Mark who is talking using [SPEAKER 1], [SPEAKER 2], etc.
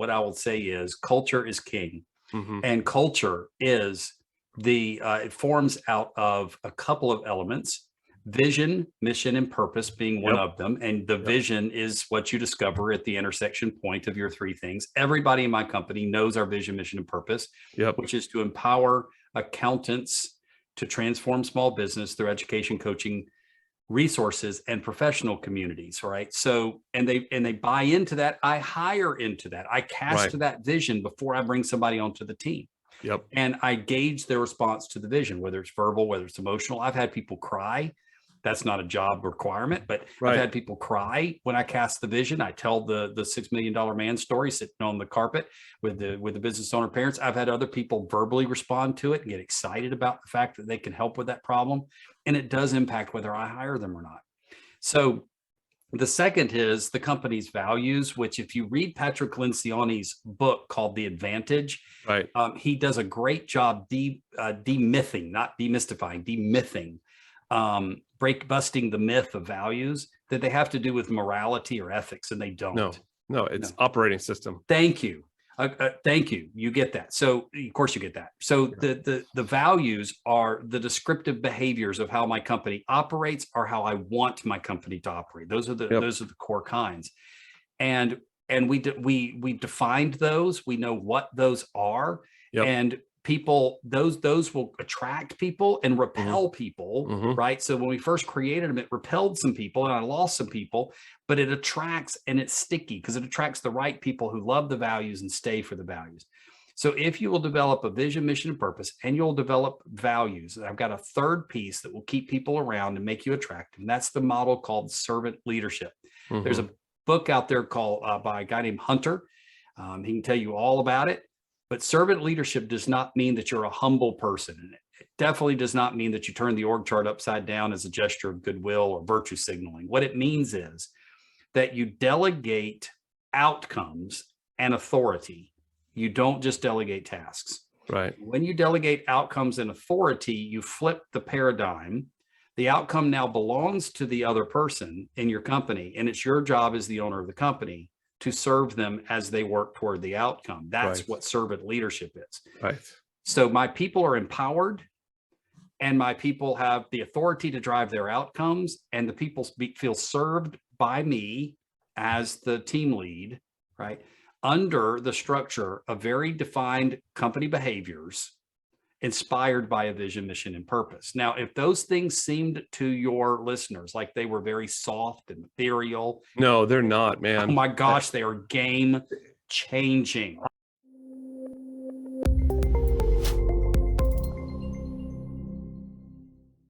[SPEAKER 1] what I will say is culture is king.
[SPEAKER 2] Hmm.
[SPEAKER 1] And culture is it forms out of a couple of elements: vision, mission, and purpose being one
[SPEAKER 2] Yep.
[SPEAKER 1] of them. And the
[SPEAKER 2] Yep.
[SPEAKER 1] vision is what you discover at the intersection point of your three things. Everybody in my company knows our vision, mission, and purpose,
[SPEAKER 2] Yep.
[SPEAKER 1] which is to empower accountants to transform small business through education, coaching, resources, and professional communities. Right. So, and they buy into that. I hire into that. I cast
[SPEAKER 2] Right.
[SPEAKER 1] to that vision before I bring somebody onto the team.
[SPEAKER 2] Yep.
[SPEAKER 1] And I gauge their response to the vision, whether it's verbal, whether it's emotional. I've had people cry. That's not a job requirement, but I've
[SPEAKER 2] Right.
[SPEAKER 1] had people cry when I cast the vision. I tell the $6 million man story sitting on the carpet with the business owner parents. I've had other people verbally respond to it and get excited about the fact that they can help with that problem. And it does impact whether I hire them or not. So the second is the company's values, which if you read Patrick Lencioni's book called The Advantage,
[SPEAKER 2] Right.
[SPEAKER 1] he does a great job demything, not demystifying, demything, busting the myth of values that they have to do with morality or ethics, and they don't.
[SPEAKER 2] No, it's
[SPEAKER 1] No.
[SPEAKER 2] operating system.
[SPEAKER 1] Thank you. Thank you. You get that. So of course you get that. So the values are the descriptive behaviors of how my company operates or how I want my company to operate. Those are the core kinds. And we defined those. We know what those are.
[SPEAKER 2] Yep.
[SPEAKER 1] And people, those will attract people and repel people, right? So when we first created them, it repelled some people and I lost some people, but it attracts and it's sticky because it attracts the right people who love the values and stay for the values. So if you will develop a vision, mission, and purpose, and you'll develop values, I've got a third piece that will keep people around and make you attractive. And that's the model called servant leadership. There's a book out there called by a guy named Hunter. He can tell you all about it. But servant leadership does not mean that you're a humble person. It definitely does not mean that you turn the org chart upside down as a gesture of goodwill or virtue signaling. What it means is that you delegate outcomes and authority. You don't just delegate tasks.
[SPEAKER 2] Right.
[SPEAKER 1] When you delegate outcomes and authority, you flip the paradigm. The outcome now belongs to the other person in your company, and it's your job as the owner of the company to serve them as they work toward the outcome. That's what servant leadership is.
[SPEAKER 2] Right.
[SPEAKER 1] So my people are empowered and my people have the authority to drive their outcomes, and the people feel served by me as the team lead, right? Under the structure of very defined company behaviors inspired by a vision, mission, and purpose. Now, if those things seemed to your listeners like they were very soft and ethereal,
[SPEAKER 2] No, they're not, man.
[SPEAKER 1] oh my gosh, they are game changing.